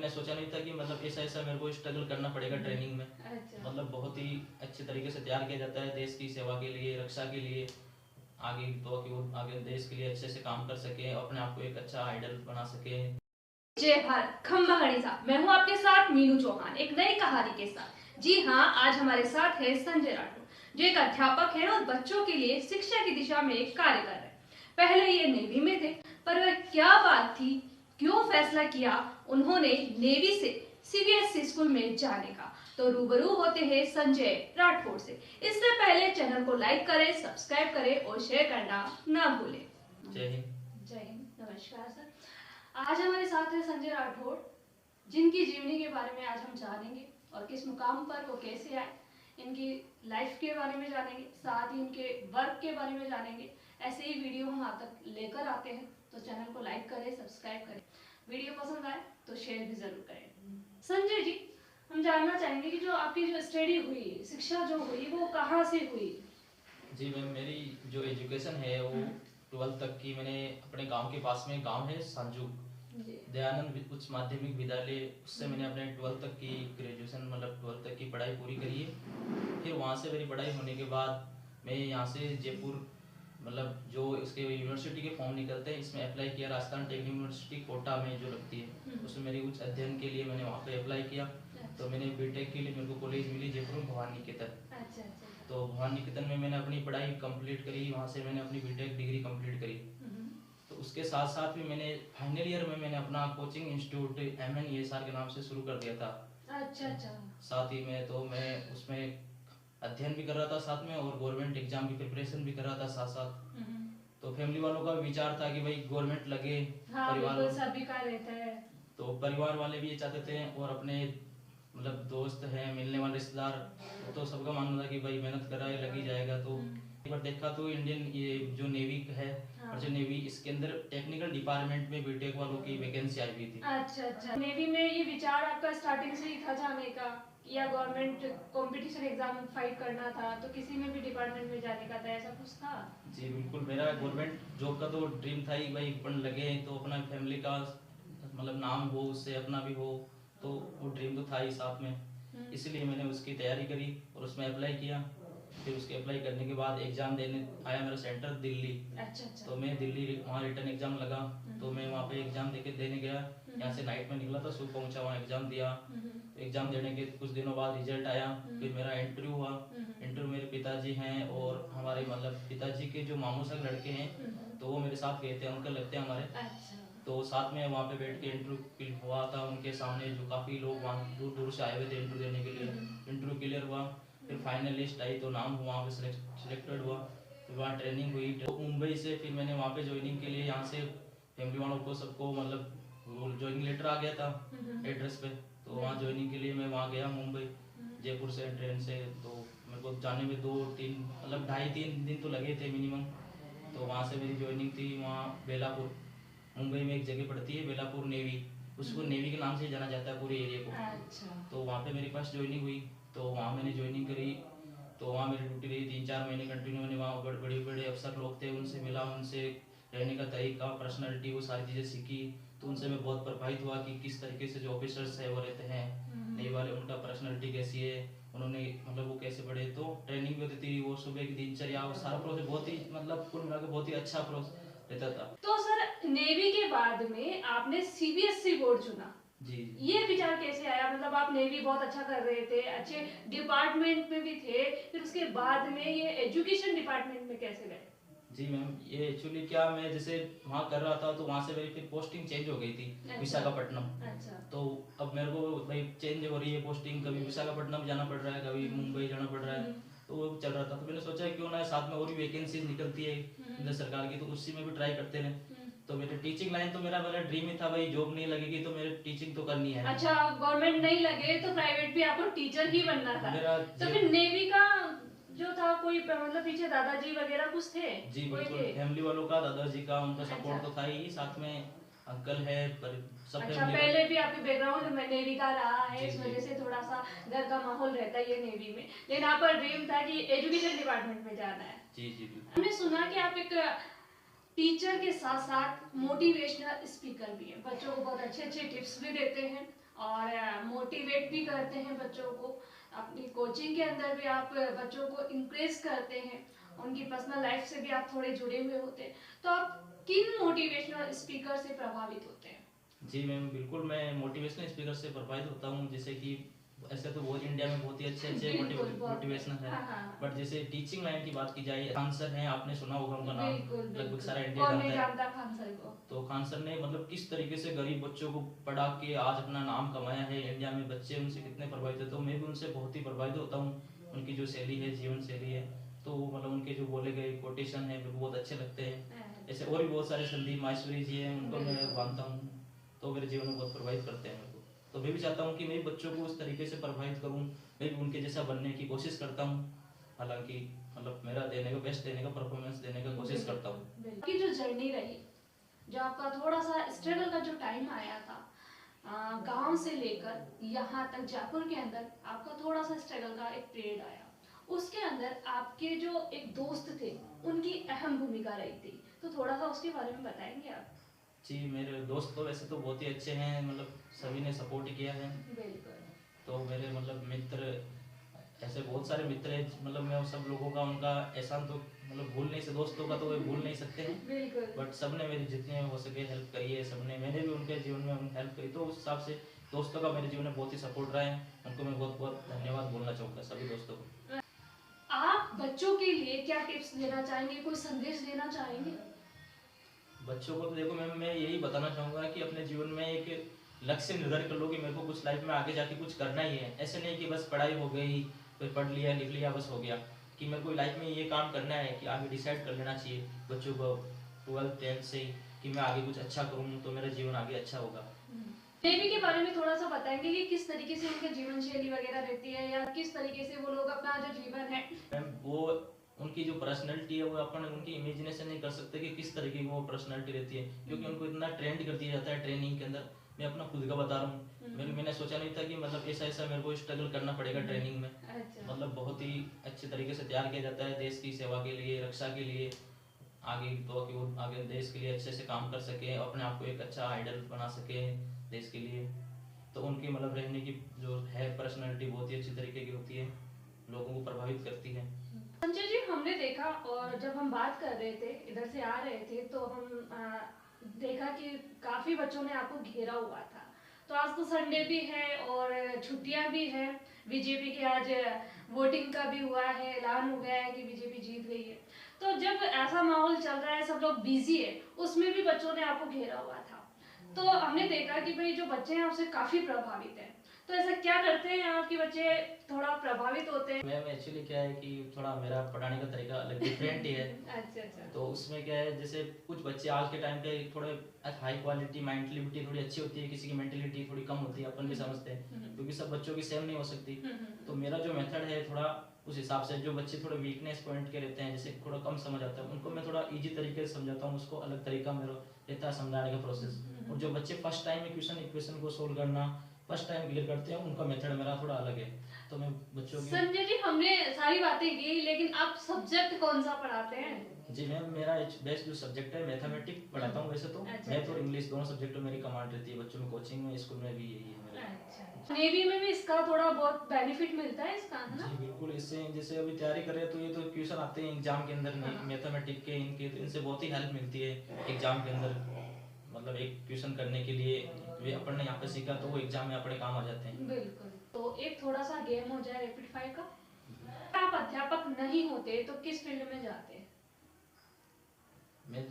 मैंने सोचा नहीं था कि मतलब ऐसा ऐसा मेरे को स्ट्रगल करना पड़ेगा ट्रेनिंग में। अच्छा। मतलब बहुत ही अच्छे तरीके से तैयार किया जाता है देश की सेवा के लिए, रक्षा के लिए, आगे तो कि वो आगे देश के लिए अच्छे से काम कर सके, अपने आप को एक अच्छा आइडल बना सके। जय भारत, खम्बा गणिसा। मैं हूँ आपके साथ मीनू चौहान, एक नई कहानी के साथ। जी हाँ, आज हमारे साथ है संजय राठौर, जो एक अध्यापक है और बच्चों के लिए शिक्षा की दिशा में एक कार्य कर रहे हैं। पहले ये नेवी में थे, पर वह क्या बात थी, क्यों फैसला किया उन्होंने नेवी से सीबीएसई स्कूल में जाने का, तो रूबरू होते हैं संजय राठौर से। इससे पहले चैनल को लाइक करें, सब्सक्राइब करें और शेयर करना ना भूलें। जय हिंद। जय हिंद। नमस्कार सर। आज हमारे साथ है संजय राठौर, जिनकी जीवनी के बारे में आज हम जानेंगे और किस मुकाम पर वो कैसे आए, इनकी लाइफ के बारे में जानेंगे, साथ ही इनके वर्क के बारे में जानेंगे। ऐसे ही वीडियो हम आप तक लेकर आते हैं, तो चैनल को लाइक करें, सब्सक्राइब करें। वीडियो पसंद आए तो शेयर भी जरूर करें। संजय जी, हम जानना चाहेंगे कि जो आपकी जो स्टडी हुई, शिक्षा जो हुई, वो कहाँ से हुई? जी मैम, मेरी जो एजुकेशन है वो 12th तक की मैंने अपने गांव के पास में गांव है सांजू, दयानंद उच्च माध्यमिक विद्यालय, उससे मैंने अपने 12th तक की ग्रेजुएशन मतलब 12th तक की पढ़ाई पूरी करी है। फिर वहाँ से मेरी पढ़ाई होने के बाद मैं यहाँ से जयपुर मतलब जो इसके यूनिवर्सिटी के फॉर्म निकलते हैं इसमें अप्लाई किया, राजस्थान टेक्निकल यूनिवर्सिटी कोटा में जो लगती है उसमें मेरी उच्च अध्ययन के लिए मैंने वहाँ पे अप्लाई किया। तो मैंने बीटेक के लिए मेरे को कॉलेज मिली जयपुर में भवानी निकेतन। अच्छा। तो भवानी निकेतन में मैंने अपनी पढ़ाई कंप्लीट करी, वहाँ से मैंने अपनी बीटेक डिग्री कंप्लीट करी। तो उसके साथ साथ भी मैंने फाइनल ईयर में मैंने अपना कोचिंग इंस्टीट्यूट MNESR के नाम से शुरू कर दिया था। अच्छा। साथ ही में तो मैं उसमें अध्ययन भी कर रहा था साथ में, और गवर्नमेंट एग्जाम की प्रिपरेशन भी कर रहा था साथ साथ। तो फैमिली वालों का विचार था कि भाई गवर्नमेंट लगे। हाँ, परिवार सभी का रहता है। तो परिवार वाले भी ये चाहते थे, और अपने मतलब दोस्त हैं, मिलने वाले रिश्तेदार, तो सबका मानना था कि भाई मेहनत कराए लग ही जाएगा। तो एक बार देखा तो इंडियन ये जो नेवी है, हाँ। और जो नेवी इसके अंदर टेक्निकल डिपार्टमेंट में बीटेक वालों की वैकेंसी आई हुई थी। अच्छा। नेवी में ये विचार आपका स्टार्टिंग से ही था जाने का, या गवर्नमेंट कंपटीशन एग्जाम फाइट करना था, तो किसी में भी डिपार्टमेंट में जाने का था, ऐसा कुछ था? जी बिल्कुल, मेरा गवर्नमेंट जॉब का तो ड्रीम था ही भाई, अपन लगे तो अपना फैमिली का मतलब नाम हो, उससे अपना भी हो, तो वो ड्रीम तो था ही साथ में। इसलिए मैंने उसकी तैयारी करी और उसमें अप्लाई किया। फिर उसके अप्लाई करने के बाद एग्जाम देने आया मेरा सेंटर दिल्ली। अच्छा। तो मैं दिल्ली वहाँ रिटर्न एग्जाम लगा, तो मैं वहाँ पे एग्जाम देने गया। यहाँ से नाइट में निकला था, सुबह पहुँचा, वहाँ एग्जाम दिया। एग्जाम देने के कुछ दिनों बाद रिजल्ट आया, फिर मेरा इंटरव्यू हुआ। इंटरव्यू मेरे पिताजी हैं और हमारे मतलब पिताजी के जो मामू साहब लड़के हैं, तो वो मेरे साथ गए थे, अंकल लगते हैं हमारे। तो साथ में वहाँ पे बैठ के इंटरव्यू हुआ था उनके सामने, जो काफ़ी लोग वहाँ दूर दूर से आए हुए थे इंटरव्यू देने के लिए। इंटरव्यू क्लियर हुआ, फिर फाइनल लिस्ट आई तो नाम हुआ, वहाँ पे सिलेक्टेड हुआ। फिर वहाँ ट्रेनिंग हुई तो मुंबई से, फिर मैंने वहाँ पे ज्वाइनिंग के लिए यहाँ से फैमिली वालों को सबको मतलब ज्वाइनिंग लेटर आ गया था एड्रेस पे। तो वहाँ ज्वाइनिंग के लिए मैं वहाँ गया मुंबई, जयपुर से ट्रेन से। तो मेरे को जाने में 2-3 मतलब 2.5-3 दिन तो लगे थे मिनिमम। तो वहाँ से मेरी ज्वाइनिंग थी वहाँ बेलापुर, मुंबई में एक जगह पड़ती है बेलापुर नेवी, उसको नेवी के नाम से जाना जाता है पूरे एरिया को। अच्छा। तो वहाँ पे मेरी फर्स्ट ज्वाइनिंग हुई, तो वहाँ मैंने ज्वाइनिंग करी। तो वहाँ मेरी ड्यूटी रही 3-4 महीने कंटिन्यू। मैंने वहाँ बड़े बड़े अफसर लोग थे, उनसे मिला, उनसे रहने का तरीका, पर्सनैलिटी, वो सारी चीज़ें सीखी। तो उनसे मैं बहुत प्रभावित हुआ कि किस तरीके से जो ऑफिसर्स है वो रहते हैं नेवी वाले, उनका पर्सनैलिटी कैसी है, उन्होंने मतलब वो कैसे बढ़े। तो ट्रेनिंग भी होती थी, वो सुबह की दिनचर्या, वो सारा प्रोसेस बहुत ही मतलब कुल मिला के बहुत ही अच्छा प्रोसेस रहता था। तो सर, नेवी के बाद में आपने सीबीएसई बोर्ड चुना जी। ये विचार कैसे आया? मतलब आप नेवी बहुत अच्छा कर रहे थे, अच्छे डिपार्टमेंट में भी थे, फिर उसके बाद में ये एजुकेशन डिपार्टमेंट में कैसे गए? जी मैम, ये एक्चुअली क्या, मैं जैसे वहाँ कर रहा था तो वहाँ से मेरी फिर पोस्टिंग चेंज हो गई थी। अच्छा। विशाखापट्टनम। अच्छा। तो अब मेरे को भाई चेंज हो रही है पोस्टिंग, कभी विशाखापट्टनम जाना पड़ रहा है, कभी मुंबई जाना पड़ रहा है। तो वो चल रहा था, तो मैंने सोचा क्यों ना साथ में और भी वैकेंसी निकलती है केंद्र सरकार की, तो उसी में भी ट्राई करते रहे। तो मेरे टीचिंग लाइन तो मेरा ड्रीम ही था भाई, जॉब नहीं लगेगी तो मेरे टीचिंग तो करनी है। अच्छा, गवर्नमेंट नहीं लगे तो प्राइवेट भी आपको टीचर ही बनना था। मेरा तो फिर नेवी का जो था, कोई मतलब पीछे दादाजी वगैरह कुछ थे? जी बिल्कुल, फैमिली वालों का, दादाजी का, उनका सपोर्ट अच्छा। तो था ही, साथ में अंकल है पर सब अच्छा, पहले भी आपके बैकग्राउंड में नेवी का रहा है, इस वजह से थोड़ा सा घर का माहौल रहता है ये नेवी में, लेकिन आपका ड्रीम था कि एजुकेशन डिपार्टमेंट में जाना है। जी जी। हमने सुना कि आप एक टीचर के साथ साथ मोटिवेशनल स्पीकर भी हैं, बच्चों को बहुत अच्छे अच्छे टिप्स भी देते हैं और मोटिवेट भी करते हैं बच्चों को। अपनी कोचिंग के अंदर भी आप बच्चों को इंक्रेज करते हैं, उनकी पर्सनल लाइफ से भी आप थोड़े जुड़े हुए होते हैं। तो आप किन मोटिवेशनल स्पीकर से प्रभावित होते हैं? जी मैम बिल्कुल, मैं मोटिवेशनल स्पीकर से प्रभावित होता हूँ। जैसे कि ऐसे तो बहुत इंडिया में बहुत ही अच्छे अच्छे बिल्कुल, बहुत मोटिवेशनल है, हाँ, हाँ। बट जैसे टीचिंग लाइन की बात की जाए, खान सर हैं, आपने सुना होगा उनका नाम, बिल्कुल, लगभग बिल्कुल। सारा इंडिया कौन नहीं जानता है। जानता खान सर को। तो खान सर ने मतलब किस तरीके से गरीब बच्चों को पढ़ा के आज अपना नाम कमाया है, इंडिया में बच्चे उनसे कितने प्रभावित है। तो मैं भी उनसे बहुत ही प्रभावित होता हूँ, उनकी जो शैली है, जीवन शैली है, तो मतलब उनके जो बोले गए कोटेशन है मेरे को बहुत अच्छे लगते हैं। ऐसे और भी बहुत सारे संदीप माहेश्वरी जी हैं, उनको मैं मानता हूँ, तो मेरे जीवन में बहुत प्रभावित करते हैं मेरे को। तो मैं भी चाहता हूँ कि मैं बच्चों को उस तरीके से प्रभावित करूँ, मैं भी उनके जैसा बनने की कोशिश करता हूँ। हालांकि मतलब मेरा देने का बेस्ट देने का परफॉर्मेंस देने का कोशिश करता हूँ। की जो जर्नी रही, जो आपका थोड़ा सा स्ट्रगल का जो टाइम आया था, गांव से लेकर यहाँ तक जयपुर के अंदर आपका थोड़ा सा स्ट्रगल का एक पीरियड आया, उसके अंदर आपके जो एक दोस्त थे उनकी अहम भूमिका रही थी, तो थोड़ा सा उसके बारे में बताएंगे आप? जी मेरे दोस्त तो वैसे तो बहुत ही अच्छे हैं, मतलब सभी ने सपोर्ट किया है। बिल्कुल। तो मेरे मतलब मित्र, ऐसे बहुत सारे मित्र हैं, मतलब मैं सब लोगों का उनका एहसान तो मतलब भूल नहीं सकते, दोस्तों का तो वे भूल नहीं सकते हैं। बिल्कुल। बट सबने मेरी जितने हो सके हेल्प करी है, सबने, मैंने भी उनके जीवन में उनकी हेल्प करी, तो उस हिसाब से दोस्तों का मेरे जीवन में बहुत ही सपोर्ट रहा है। उनको मैं बहुत बहुत धन्यवाद बोलना चाहूँगा सभी दोस्तों को। आप बच्चों के लिए क्या टिप्स देना चाहेंगे, कोई संदेश देना चाहेंगे? बच्चों को तो देखो मैं यही बताना चाहूँगा कि अपने जीवन में एक लक्ष्य निर्धारित कर लो कि मेरे को कुछ लाइफ में आगे जाके कुछ करना ही है। ऐसे नहीं कि बस पढ़ाई हो गई, फिर पढ़ लिया लिख लिया बस हो गया, कि मेरे को लाइफ में ये काम करना है, कि आगे डिसाइड कर लेना चाहिए बच्चों को 12th 10th से ही, कि मैं आगे कुछ अच्छा करूँ तो मेरा जीवन आगे अच्छा होगा। देवी के बारे में थोड़ा सा बताएंगे कि किस तरीके से उनके जीवन शैली वगैरह रहती है, या किस तरीके से वो लोग अपना जो जीवन है। मैम वो उनकी जो पर्सनैलिटी है वो अपन उनकी इमेजिनेशन नहीं कर सकते कि किस तरीके की वो पर्सनैलिटी रहती है, क्योंकि उनको इतना ट्रेंड कर दिया जाता है ट्रेनिंग के अंदर। मैं अपना खुद का बता रहा हूँ, मैंने सोचा नहीं था कि मतलब ऐसा ऐसा मेरे को स्ट्रगल करना पड़ेगा ट्रेनिंग में। अच्छा। मतलब बहुत ही अच्छे तरीके से तैयार किया जाता है देश की सेवा के लिए, रक्षा के लिए, आगे तो कि वो आगे देश के लिए अच्छे से काम कर सके, अपने आप को एक अच्छा आइडल बना सके देश के लिए। तो उनकी मतलब रहने की जो है पर्सनैलिटी बहुत ही अच्छी तरीके की होती है, लोगों को प्रभावित करती है। संजय जी, हमने देखा, और जब हम बात कर रहे थे, इधर से आ रहे थे, तो हम देखा कि काफी बच्चों ने आपको घेरा हुआ था। तो आज तो संडे भी है और छुट्टियां भी हैं, बीजेपी के आज वोटिंग का भी हुआ है, ऐलान हो गया है कि बीजेपी जीत गई है। तो जब ऐसा माहौल चल रहा है, सब लोग बिजी है, उसमें भी बच्चों ने आपको घेरा हुआ था। तो हमने देखा कि भाई जो बच्चे हैं उससे काफी प्रभावित है। तो ऐसा क्या करते हैं आपके बच्चे थोड़ा प्रभावित होते हैं? मैम एक्चुअली क्या है कि थोड़ा मेरा पढ़ाने का तरीका अलग डिफरेंट ही है। अच्छा अच्छा। तो उसमें क्या है, जैसे कुछ बच्चे आज के टाइम पे थोड़े हाई क्वालिटी मेंटलिटी थोड़ी अच्छी होती है, किसी की मेंटलिटी थोड़ी कम होती है, अपन भी समझते हैं, क्योंकि सब बच्चों की सेम नहीं हो सकती। तो मेरा जो मेथड है थोड़ा उस हिसाब से, जो बच्चे थोड़े वीकनेस पॉइंट के रहते हैं, जैसे थोड़ा कम समझ आता है, उनको मैं थोड़ा इजी तरीके से समझाता हूँ, उसको अलग तरीका मेरा रहता है समझाने का प्रोसेस। और जो बच्चे फर्स्ट टाइम इक्वेशन को सोल्व करना फर्स्ट टाइम क्लियर करते हैं, उनका मेथड मेरा थोड़ा अलग है। तो मैं बच्चों की संजय जी, हमने सारी बातें की, लेकिन आप सब्जेक्ट कौन सा पढ़ाते हैं? जी मैम, मेरा बेस्ट जो सब्जेक्ट है मैथमेटिक्स पढ़ाता हूँ वैसे तो। अच्छा, मैथ और इंग्लिश दोनों सब्जेक्ट में मेरी कमांड रहती है बच्चों में, कोचिंग में, स्कूल में भी यही है मेरा। अच्छा। नेवी में भी इसका थोड़ा बहुत बेनिफिट मिलता है इसका, है ना? जी बिल्कुल, इससे जैसे अभी तैयारी कर रहे हैं तो ये तो क्वेश्चन आते हैं एग्जाम के अंदर मैथमेटिक्स के, इनके, तो इनसे बहुत ही हेल्प मिलती है एग्जाम के अंदर। मतलब एक क्वेश्चन करने के लिए वे अपन ने यहाँ पे सीखा तो वो एग्जाम में अपने काम आ जाते हैं। बिल्कुल। तो एक थोड़ा सा गेम हो जाए रैपिड फायर का। आप अध्यापक नहीं होते तो किस फील्ड में जाते? मैं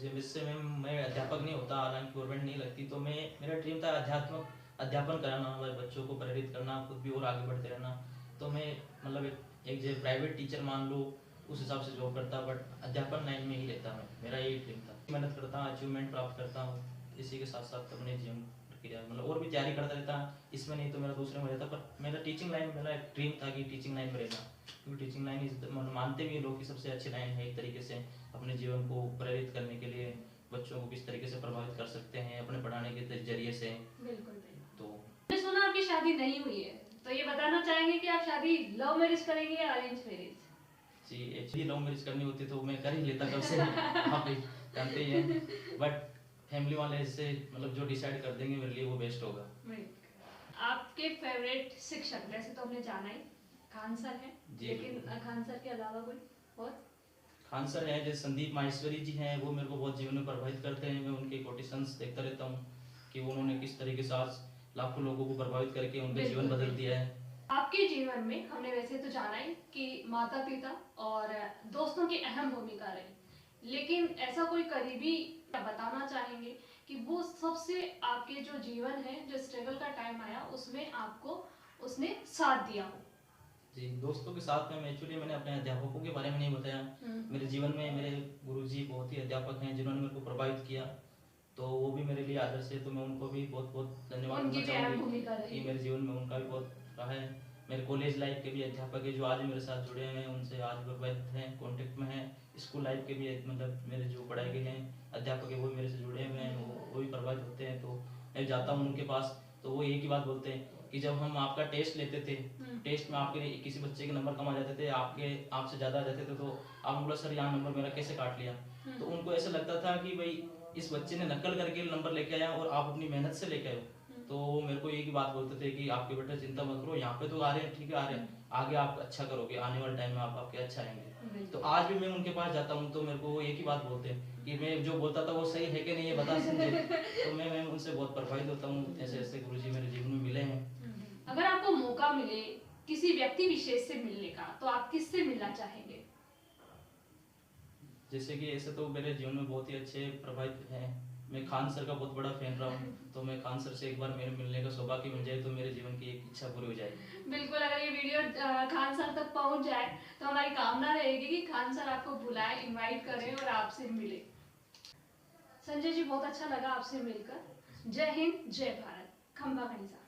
अध्यापक नहीं होता, हालांकि गवर्नमेंट नहीं लगती, तो मैं, मेरा ड्रीम था अध्यापन कराना, हमारे बच्चों को प्रेरित करना, खुद भी और आगे बढ़ते रहना। तो मैं मतलब एक जो प्राइवेट टीचर मान लो उस हिसाब से जॉब करता, बट अध्यापन लाइन में ही रहता मैं, मेरा यही ड्रीम था। मेहनत करता हूँ, अचीवमेंट प्राप्त करता हूँ, इसी के साथ साथ अपने जीवन प्रक्रिया मतलब और भी तैयारी करता रहता, इसमें नहीं तो मेरा दूसरे में रहता, पर मेरा टीचिंग लाइन, मेरा एक ड्रीम था कि टीचिंग लाइन में रहना, क्योंकि टीचिंग लाइन इज मानते भी लोग की सबसे अच्छी लाइन है एक तरीके से अपने जीवन को प्रेरित करने के लिए, बच्चों को किस तरीके से प्रभावित कर सकते हैं अपने पढ़ाने के जरिए से। बिल्कुल। तो मैंने सुना आपकी शादी नहीं हुई है, तो ये बताना चाहेंगे कि आप शादी लव मैरिज करेंगे या अरेंज मैरिज? जी एक्चुअली लव मैरिज करनी होती तो मैं कर ही लेता कब से, आप ही जानते ही हैं, बट फैमिली वाले इससे मतलब जो डिसाइड कर देंगे मेरे लिए वो बेस्ट होगा। आप आपके फेवरेट शिक्षक? वैसे तो हमने जाना ही खान सर है, जी, लेकिन बिल्कुल। खान सर के अलावा कोई और? खान सर हैं जैसे संदीप माहेश्वरी जी हैं, वो मेरे को बहुत जीवन में प्रभावित करते हैं। मैं उनके कोटेशंस देखता रहता हूँ कि उन्होंने किस तरीके से आज लाखों लोगों को प्रभावित करके उनका जीवन बिल्कुल, बदल दिया है। आपके जीवन में हमने वैसे तो जाना ही कि माता पिता और दोस्तों की अहम भूमिका रही, लेकिन ऐसा कोई करीबी बताना चाहेंगे कि वो सबसे आपके जो जीवन है, जो स्ट्रगल का टाइम आया उसमें आपको उसने साथ दिया हो? जी, दोस्तों के साथ में एक्चुअली मैंने अपने अध्यापकों के बारे में नहीं बताया। मेरे जीवन में मेरे गुरुजी बहुत ही अध्यापक हैं जिन्होंने मेरे को प्रभावित किया, तो वो भी मेरे लिए आदर्श है। तो मैं उनको भी बहुत बहुत धन्यवाद उनकी करना भी अहम चाहूँगी भूमिका रही। कि मेरे जीवन में उनका भी बहुत रहा है। मेरे कॉलेज लाइफ के भी अध्यापक है जो आज मेरे साथ जुड़े हैं, उनसे आज प्रभावित हैं, कॉन्टेक्ट में हैं। स्कूल लाइफ के भी मतलब मेरे जो पढ़ाए गए हैं अध्यापक है वो भी मेरे से जुड़े हुए हैं, वो भी प्रभावित होते हैं। तो मैं जाता हूँ उनके पास, तो वो एक ही बात बोलते हैं कि जब हम आपका टेस्ट लेते थे, टेस्ट में आपके किसी बच्चे के नंबर कम आ जाते थे, आपसे ज़्यादा आ जाते थे, तो आप बोला सर यहाँ नंबर मेरा कैसे काट लिया। तो उनको ऐसा लगता था कि भाई इस बच्चे ने नकल करके नंबर लेके आया और आप अपनी मेहनत से लेके आए हो। तो वो मेरे को एक ही बात बोलते थे कि आपके बेटा चिंता मत करो, यहाँ पे तो आ रहे हैं, ठीक है आ रहे हैं, आगे आप अच्छा करोगे, आने वाले टाइम में आप आपके अच्छा आएंगे। तो आज भी मैं उनके पास जाता हूँ तो मेरे को वो एक ही बात बोलते हैं कि मैं जो बोलता था वो सही है कि नहीं ये बता समझे। तो मैं उनसे बहुत प्रभावित होता हूँ। ऐसे ऐसे गुरुजी मेरे जीवन में मिले हैं। अगर आपको मौका मिले किसी व्यक्ति विशेष से मिलने का, तो आप किससे मिलना चाहेंगे? जैसे कि ऐसे तो मेरे जीवन में बहुत ही अच्छे प्रभावित हैं। मैं खान सर का बहुत बड़ा फैन रहा हूँ, तो मैं खान सर से एक बार मेरे मिलने का सौभाग्य मिल जाए तो मेरे जीवन की एक इच्छा पूरी हो जाएगी। बिल्कुल, अगर ये वीडियो खान सर तक पहुंच जाए तो हमारी कामना रहेगी कि खान सर आपको बुलाए, इनवाइट करें और आपसे मिले। संजय जी, बहुत अच्छा लगा आपसे मिलकर। जय हिंद, जय भारत। खंबा घड़ी साहब।